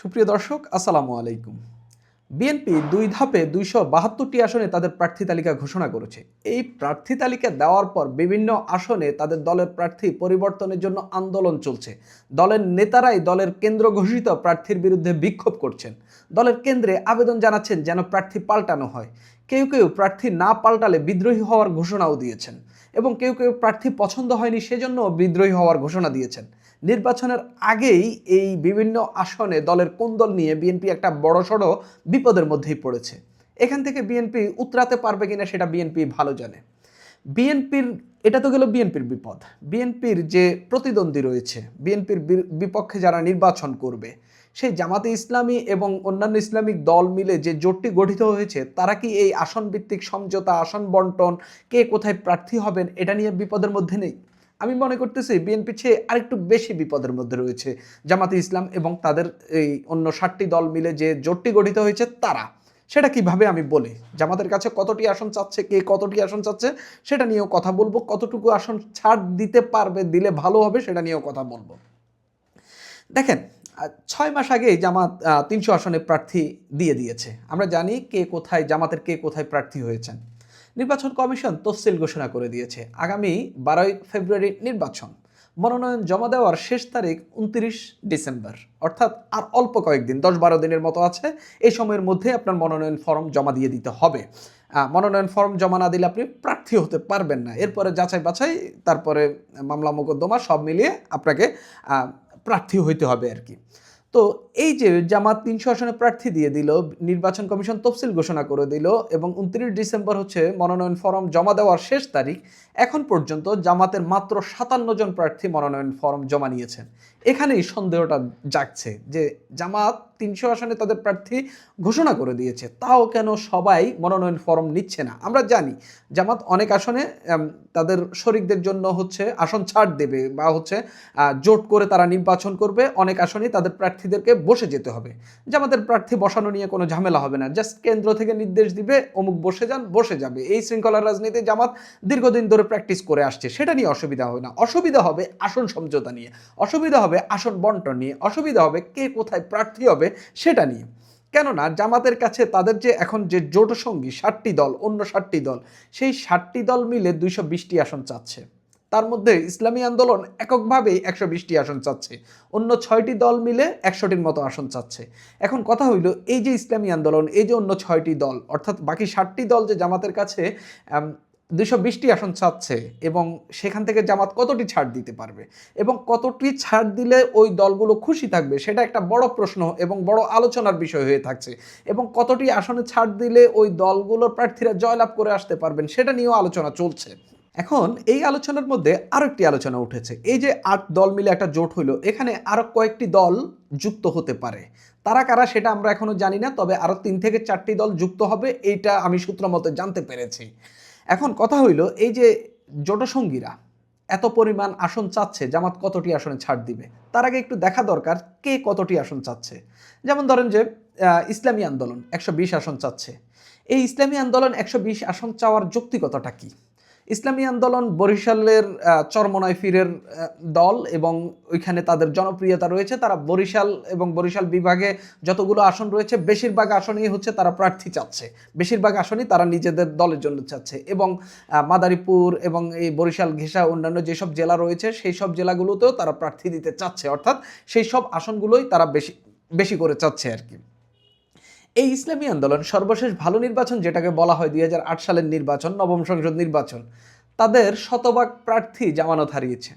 সুপ্রিয় দর্শক, আসসালামু আলাইকুম। বিএনপি ২ ধাপে ২৭২টি আসনে তাদের প্রার্থী তালিকা ঘোষণা করেছে। এই প্রার্থী তালিকা দেওয়ার পর বিভিন্ন আসনে তাদের দলের প্রার্থী পরিবর্তনের জন্য আন্দোলন চলছে। দলের নেতারাই দলের কেন্দ্র ঘোষিত প্রার্থীর বিরুদ্ধে বিক্ষোভ করছেন। দলের কেন্দ্রে আবেদন জানাচ্ছেন যেন প্রার্থী পাল্টানো হয়। কেউ কেউ প্রার্থী না পাল্টালে বিদ্রোহী হওয়ার ঘোষণাও দিয়েছেন এবং কেউ কেউ প্রার্থী পছন্দ হয়নি সেজন্য বিদ্রোহী হওয়ার ঘোষণা দিয়েছেন। নির্বাচনের আগেই এই বিভিন্ন আসনে দলের কোন্দল নিয়ে বিএনপি একটা বড়সড় বিপদের মধ্যেই পড়েছে। এখান থেকে বিএনপি উতরাতে পারবে কিনা সেটা বিএনপি ভালো জানে। বিএনপির এটা তো গেল বিএনপির বিপদ। বিএনপির যে প্রতিদ্বন্দ্বী রয়েছে, বিএনপির বিপক্ষে যারা নির্বাচন করবে, সেই জামাতে ইসলামী এবং অন্যান্য ইসলামিক দল মিলে যে জোটটি গঠিত হয়েছে, তারা কি এই আসন ভিত্তিক সমঝোতা, আসন বন্টন, কে কোথায় প্রার্থী হবেন, এটা নিয়ে বিপদের মধ্যে নেই? আমি মনে করতেছি বিএনপি চেয়ে আরেকটু বেশি বিপদের মধ্যে রয়েছে জামাতে ইসলাম এবং তাদের এই অন্য 7টি দল মিলে যে জোটটি গঠিত হয়েছে তারা। সেটা কিভাবে আমি বলি। জামাতের কাছে কতটি আসন চাচ্ছে, কে কতটি আসন চাচ্ছে সেটা নিয়েও কথা বলবো। কতটুকু আসন ছাড় দিতে পারবে, দিলে ভালো হবে সেটা নিয়েও কথা বলবো। দেখেন, 6 মাস আগেই জামাত 300 আসনে প্রার্থী দিয়ে দিয়েছে। আমরা জানি কে কোথায়, জামাতের কে কোথায় প্রার্থী হয়েছেন। নির্বাচন কমিশন তফসিল ঘোষণা করে দিয়েছে। আগামী 12 ফেব্রুয়ারি নির্বাচন। মনোনয়ন জমা দেওয়ার শেষ তারিখ 29 ডিসেম্বর, অর্থাৎ আর অল্প কয়েকদিন, 10-12 দিনের মতো আছে। এই সময়ের মধ্যে আপনার মনোনয়ন ফর্ম জমা দিয়ে দিতে হবে। মনোনয়ন ফর্ম জমা না দিলে আপনি প্রার্থী হতে পারবেন না। এরপরে যাচাই বাছাই, তারপরে মামলা মোকদ্দমা সব মিলিয়ে আপনাকে প্রার্থী হইতে হবে আর কি। তো এই যে জামাত 300 আসনে প্রার্থী দিয়ে দিল, নির্বাচন কমিশন তফসিল ঘোষণা করে দিল এবং 29 ডিসেম্বর হচ্ছে মনোনয়ন ফর্ম জমা দেওয়ার শেষ তারিখ। এখন পর্যন্ত জামাতের মাত্র 57 জন প্রার্থী মনোনয়ন ফর্ম জমা নিয়েছেন। এখানেই সন্দেহটা জাগছে যে জামাত 300 আসনে তাদের প্রার্থী ঘোষণা করে দিয়েছে, তাও কেন সবাই মনোনয়ন ফর্ম নিচ্ছে না? আমরা জানি জামাত অনেক আসনে তাদের শরিকদের জন্য হচ্ছে আসন ছাড় দেবে বা হচ্ছে জোট করে তারা নির্বাচন করবে। অনেক আসনেই তাদের প্রার্থীদেরকে বসে যেতে হবে। জামাতের প্রার্থী বসানো নিয়ে কোনো ঝামেলা হবে না, জাস্ট কেন্দ্র থেকে নির্দেশ দিবে অমুক বসে যান, বসে যাবে। এই শৃঙ্খলার রাজনীতি জামাত দীর্ঘদিন ধরে প্র্যাকটিস করে আসছে, সেটা নিয়ে অসুবিধা হবে না। অসুবিধা হবে আসন সমঝোতা নিয়ে, অসুবিধা হবে আসন বন্টন নিয়ে, অসুবিধা হবে কে কোথায় প্রার্থী হবে সেটা নিয়ে। কেননা জামাতের কাছে তাদের যে এখন যে জোট সঙ্গী 7টি দল, অন্য 7টি দল, সেই 7টি দল মিলে 220টি আসন চাচ্ছে। তার মধ্যে ইসলামী আন্দোলন এককভাবেই 120টি আসন চাচ্ছে। অন্য 6টি দল মিলে 100টির মতো আসন চাচ্ছে। এখন কথা হইল, এই যে ইসলামী আন্দোলন, এই যে অন্য 6টি দল, অর্থাৎ বাকি 7টি দল যে জামাতের কাছে 220টি আসন চাচ্ছে, এবং সেখান থেকে জামাত কতটি ছাড় দিতে পারবে এবং কতটি ছাড় দিলে ওই দলগুলো খুশি থাকবে, সেটা একটা বড় প্রশ্ন এবং বড় আলোচনার বিষয় হয়ে থাকছে। এবং কতটি আসনে ছাড় দিলে ওই দলগুলোর প্রার্থীরা জয়লাভ করে আসতে পারবেন সেটা নিয়েও আলোচনা চলছে। এখন এই আলোচনার মধ্যে আরো একটি আলোচনা উঠেছে। এই যে 8 দল মিলে একটা জোট হইলো, এখানে আরো কয়েকটি দল যুক্ত হতে পারে। তারা কারা সেটা আমরা এখনো জানি না, তবে আরো 3 থেকে 4টি দল যুক্ত হবে, এইটা আমি সূত্র মতে জানতে পেরেছি। এখন কথা হইল, এই যে জোটসঙ্গীরা এত পরিমাণ আসন চাচ্ছে, জামাত কতটি আসনে ছাড় দিবে? তার আগে একটু দেখা দরকার কে কতটি আসন চাচ্ছে। যেমন ধরেন যে ইসলামী আন্দোলন 120 আসন চাচ্ছে। এই ইসলামী আন্দোলন 120 আসন চাওয়ার যৌক্তিকতাটা কি? ইসলামী আন্দোলন বরিশালের চরমোনাই পীরের দল এবং ওইখানে তাদের জনপ্রিয়তা রয়েছে। তারা বরিশাল এবং বরিশাল বিভাগে যতগুলো আসন রয়েছে বেশিরভাগ আসনেই হচ্ছে তারা প্রার্থী চাচ্ছে, বেশিরভাগ আসনই তারা নিজেদের দলের জন্য চাচ্ছে। এবং মাদারীপুর এবং এই বরিশাল ঘেঁষা অন্যান্য যেসব জেলা রয়েছে সেই সব জেলাগুলোতেও তারা প্রার্থী দিতে চাচ্ছে, অর্থাৎ সেই সব আসনগুলোই তারা বেশি বেশি করে চাচ্ছে আর কি। এই ইসলামী আন্দোলন সর্বশেষ ভালো নির্বাচন যেটাকে বলা হয় 2008 সালের নির্বাচন, নবম সংসদ নির্বাচন, তাদের শতভাগ প্রার্থী জামানত হারিয়েছে।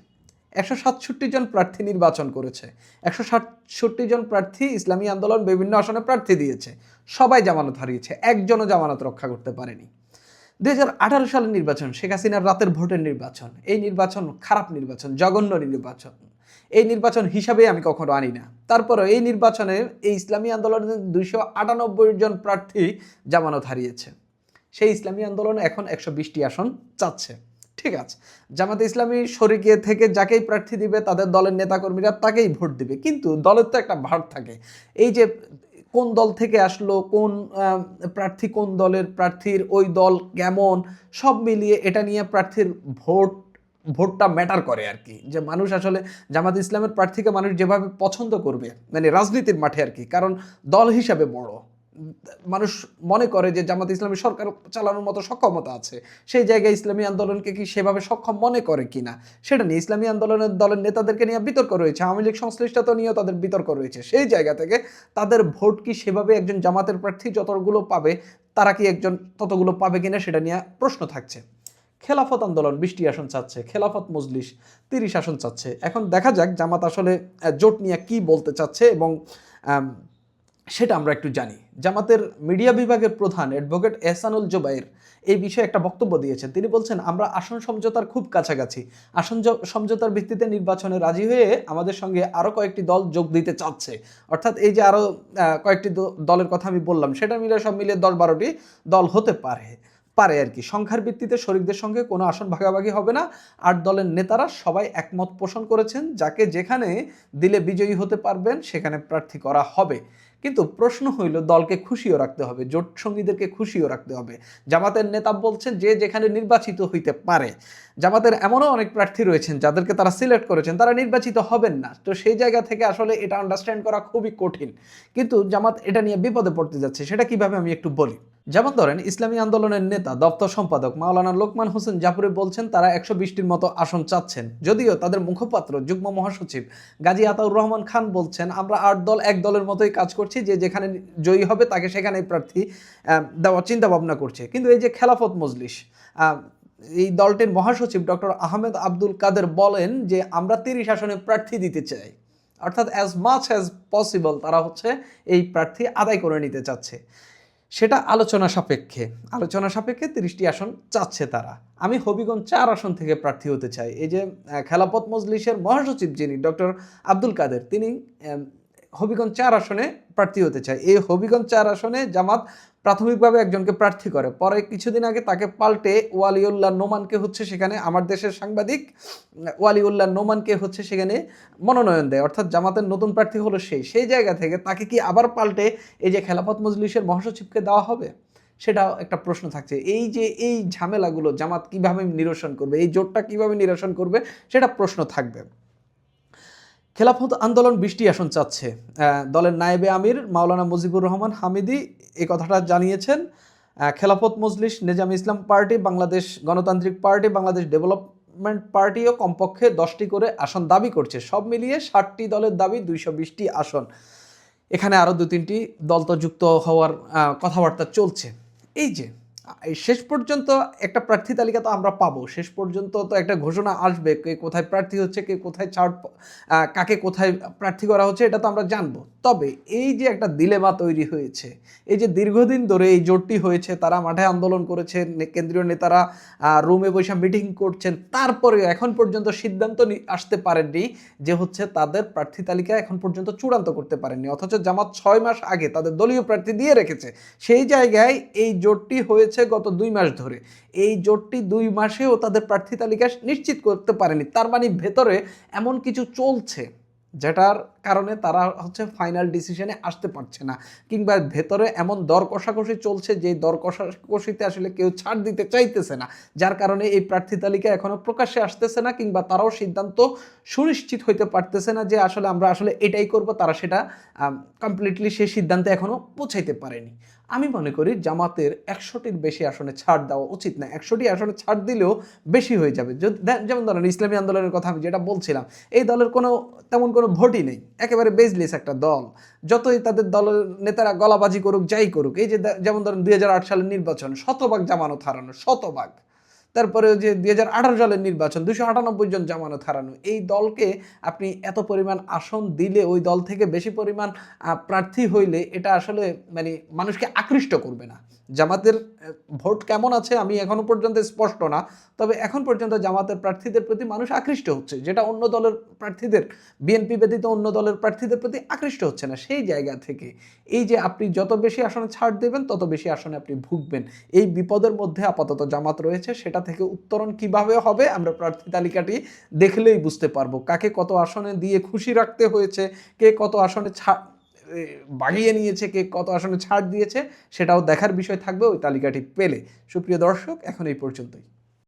167 জন প্রার্থী নির্বাচন করেছে। 167 জন প্রার্থী ইসলামী আন্দোলন বিভিন্ন আসনে প্রার্থী দিয়েছে, সবাই জামানত হারিয়েছে, একজনও জামানত রক্ষা করতে পারেনি। 2018 সালের নির্বাচন, শেখ হাসিনার রাতের ভোটের নির্বাচন, এই নির্বাচন খারাপ নির্বাচন, জঘন্য নির্বাচন। এই নির্বাচন হিসাবে আমি কখনো আনি না। তারপরে এই নির্বাচনে এই ইসলামী আন্দোলনের 298 জন প্রার্থী জামানত হারিয়েছে। সেই ইসলামী আন্দোলন এখন 120টি আসন চাচ্ছে। ঠিক আছে, জামাতে ইসলামী শরিকে থেকে যাকেই প্রার্থী দিবে তাদের দলের নেতাকর্মীরা তাকেই ভোট দিবে, কিন্তু দলের তো একটা ভাগ থাকে। এই যে কোন দল থেকে আসলো, কোন প্রার্থী কোন দলের প্রার্থীর, ওই দল কেমন, সব মিলিয়ে এটা নিয়ে প্রার্থীর ভোট ভোটটা ম্যাটার করে আর কি, যে মানুষ আসলে জামাত ইসলামের প্রার্থীকে মানুষ যেভাবে পছন্দ করবে, মানে রাজনীতির মাঠে আর কি, কারণ দল হিসাবে বড় মানুষ মনে করে যে জামাত ইসলামী সরকার চালানোর মতো সক্ষমতা আছে, সেই জায়গায় ইসলামী আন্দোলনকে কি সেভাবে সক্ষম মনে করে কিনা সেটা নিয়ে ইসলামী আন্দোলনের দলের নেতাদেরকে নিয়ে বিতর্ক রয়েছে, আওয়ামী লীগ সংশ্লিষ্টতা নিয়েও তাদের বিতর্ক রয়েছে। সেই জায়গা থেকে তাদের ভোট কি সেভাবে একজন জামাতের প্রার্থী যতগুলো পাবে তারা কি একজন ততগুলো পাবে কিনা সেটা নিয়ে প্রশ্ন থাকছে। খেলাফত আন্দোলন 20টি আসন চাচ্ছে, খেলাফত মজলিস 30 আসন চাচ্ছে। এখন দেখা যাক জামাত আসলে জোট নিয়ে কি বলতে চাচ্ছে এবং সেটা আমরা একটু জানি। জামাতের মিডিয়া বিভাগের প্রধান অ্যাডভোকেট এহসানুল জোবায়ের এই বিষয়ে একটা বক্তব্য দিয়েছেন। তিনি বলছেন, আমরা আসন সমঝোতার খুব কাছাকাছি, আসন সমঝোতার ভিত্তিতে নির্বাচনে রাজি হয়ে আমাদের সঙ্গে আরও কয়েকটি দল যোগ দিতে চাচ্ছে। অর্থাৎ এই যে আরও কয়েকটি দলের কথা আমি বললাম, সেটা মিলে সব মিলে 10-12টি দল হতে পারে আর কি। সংখ্যার ভিত্তিতে শরিকদের সঙ্গে কোনো আসন ভাগাভাগি হবে না। 8 দলের নেতারা সবাই একমত পোষণ করেছেন, যাকে যেখানে দিলে বিজয়ী হতে পারবেন সেখানে প্রার্থী করা হবে। কিন্তু প্রশ্ন হইল, দলকে খুশিও রাখতে হবে, জোট সঙ্গীদেরকে খুশিও রাখতে হবে। জামাতের নেতা বলছেন যে যেখানে নির্বাচিত হইতে পারে, জামাতের এমনও অনেক প্রার্থী রয়েছেন যাদেরকে তারা সিলেক্ট করেছেন, তারা নির্বাচিত হবেন না। তো সেই জায়গা থেকে আসলে এটা আন্ডারস্ট্যান্ড করা খুবই কঠিন, কিন্তু জামাত এটা নিয়ে বিপদে পড়তে যাচ্ছে। সেটা কিভাবে আমি একটু বলি। যেমন ধরেন, ইসলামী আন্দোলনের নেতা দপ্তর সম্পাদক মাওলানা লোকমান হোসেন জাফরি বলছেন তারা 120টির মতো আসন চাচ্ছেন, যদিও তাদের মুখপাত্র যুগ্ম মহাসচিব গাজী আতাউর রহমান খান বলছেন, আমরা 8 দল এক দলের মতোই কাজ করছি, যে যেখানে জয়ী হবে তাকে সেখানেই প্রার্থী দেওয়ার চিন্তা ভাবনা করছে। কিন্তু এই যে খেলাফত মজলিস, এই দলটির মহাসচিব ডক্টর আহমেদ আব্দুল কাদের বলেন যে আমরা 30 আসনে প্রার্থী দিতে চাই, অর্থাৎ অ্যাজ মাচ অ্যাজ পসিবল তারা হচ্ছে এই প্রার্থী আদায় করে নিতে চাচ্ছে। সেটা আলোচনা সাপেক্ষে 30টি আসন চাচ্ছে তারা। আমি হবিগঞ্জ 4 আসন থেকে প্রার্থী হতে চাই। এই যে খেলাফত মজলিসের মহাসচিব যিনি ডক্টর আব্দুল কাদের, তিনি হবিগঞ্জ 4 আসনে প্রার্থী হতে চায়। এই হবিগঞ্জ 4 আসনে জামাত প্রাথমিকভাবে একজনকে প্রার্থী করে, পরে কিছুদিন আগে তাকে পাল্টে ওয়ালিউল্লাহ নোমানকে হচ্ছে সেখানে, আমার দেশের সাংবাদিক ওয়ালিউল্লাহ নোমানকে হচ্ছে সেখানে মনোনয়ন দেয়, অর্থাৎ জামাতের নতুন প্রার্থী হলো সেই জায়গা থেকে তাকে কি আবার পাল্টে এই যে খেলাফত মজলিসের মহাসচিবকে দেওয়া হবে, সেটাও একটা প্রশ্ন থাকছে। এই যে এই ঝামেলাগুলো জামাত কিভাবে নিরসন করবে, এই জোটটা কিভাবে নিরসন করবে, সেটা প্রশ্ন থাকবে। খেলাফত আন্দোলন 20টি আসন চাচ্ছে। দলের নায়েবে আমির মাওলানা মুজিবুর রহমান হামিদি এই কথাটা জানিয়েছেন। খেলাফত মজলিস, নিজামী ইসলাম পার্টি, বাংলাদেশ গণতান্ত্রিক পার্টি, বাংলাদেশ ডেভেলপমেন্ট পার্টিও কমপক্ষে 10টি করে আসন দাবি করছে। সব মিলিয়ে 60টি দলের দাবি 220টি আসন। এখানে আরও 2-3টি দল তো যুক্ত হওয়ার কথাবার্তা চলছে। এই যে শেষ পর্যন্ত একটা প্রার্থী তালিকা তো আমরা পাবো, শেষ পর্যন্ত তো একটা ঘোষণা আসবে, কে কোথায় প্রার্থী হচ্ছে, কে কোথায় ছাড়, কাকে কোথায় প্রার্থী করা হচ্ছে, এটা তো আমরা জানবো। তবে এই যে একটা দিলেমা তৈরি হয়েছে, এই যে দীর্ঘদিন ধরে এই জোটটি হয়েছে, তারা মাঠে আন্দোলন করেছেন, কেন্দ্রীয় নেতারা রুমে বসে মিটিং করছেন, তারপরেও এখন পর্যন্ত সিদ্ধান্ত আসতে পারেননি যে হচ্ছে তাদের প্রার্থী তালিকা এখন পর্যন্ত চূড়ান্ত করতে পারেননি, অথচ জামাত 6 মাস আগে তাদের দলীয় প্রার্থী দিয়ে রেখেছে। সেই জায়গায় এই জোটটি হয়েছে গত 2 মাস ধরে, এই জোটটি 2 মাসেও তাদের প্রার্থী তালিকা নিশ্চিত করতে পারেনি। তার মানে ভেতরে এমন কিছু চলছে যেটার কারণে তারা হচ্ছে ফাইনাল ডিসিশনে আসতে পারছে না, কিংবা ভেতরে এমন দর কষাকষি চলছে যে দর কষাকষিতে আসলে কেউ ছাড় দিতে চাইতেছে না, যার কারণে এই প্রার্থী তালিকা এখনো প্রকাশ্যে আসতেছে না, কিংবা তারাও সিদ্ধান্ত সুনিশ্চিত হইতে পারতেছে না যে আসলে আমরা আসলে এটাই করব। তারা সেটা কমপ্লিটলি সেই সিদ্ধান্তে এখনো পৌঁছাইতে পারেনি। আমি মনে করি জামাতের 100টির বেশি আসনে ছাড় দেওয়া উচিত না। 100টি আসনে ছাড় দিলেও বেশি হয়ে যাবে। যেমন ধরেন ইসলামী আন্দোলনের কথা আমি যেটা বলছিলাম, এই দলের তেমন কোনো ভোটই নেই, একেবারে বেজলেস একটা দল। যতই তাদের দলের নেতারা গলাবাজি করুক, যাই করুক, এই যে যেমন ধরেন 2008 সালের নির্বাচন, শতভাগ জামানত হারানো, শতভাগ। তারপরে যে 2018 সালের নির্বাচন, 298 জন জামানত হারানো। এই দলকে আপনি এত পরিমাণ আসন দিলে, ওই দল থেকে বেশি পরিমাণ প্রার্থী হইলে এটা আসলে মানে মানুষকে আকৃষ্ট করবে না। জামাতের ভোট কেমন আছে আমি এখনো পর্যন্ত স্পষ্ট না, তবে এখন পর্যন্ত জামাতের প্রার্থীদের প্রতি মানুষ আকৃষ্ট হচ্ছে, যেটা অন্য দলের প্রার্থীদের, বিএনপি ব্যতীত অন্য দলের প্রার্থীদের প্রতি আকৃষ্ট হচ্ছে না। সেই জায়গা থেকে এই যে আপনি যত বেশি আসনে ছাড় দেবেন তত বেশি আসনে আপনি ভুগবেন, এই বিপদের মধ্যে আপাতত জামাত রয়েছে। সেটা থেকে উত্তরণ কিভাবে হবে আমরা প্রার্থী তালিকাটি দেখলেই বুঝতে পারবো, কাকে কত আসনে দিয়ে খুশি রাখতে হয়েছে, কে কত আসনে বাগিয়ে নিয়েছে, কে কত আসনে ছাড় দিয়েছে, সেটাও দেখার বিষয় থাকবে ওই তালিকাটি পেলে। সুপ্রিয় দর্শক, এখন এই পর্যন্তই।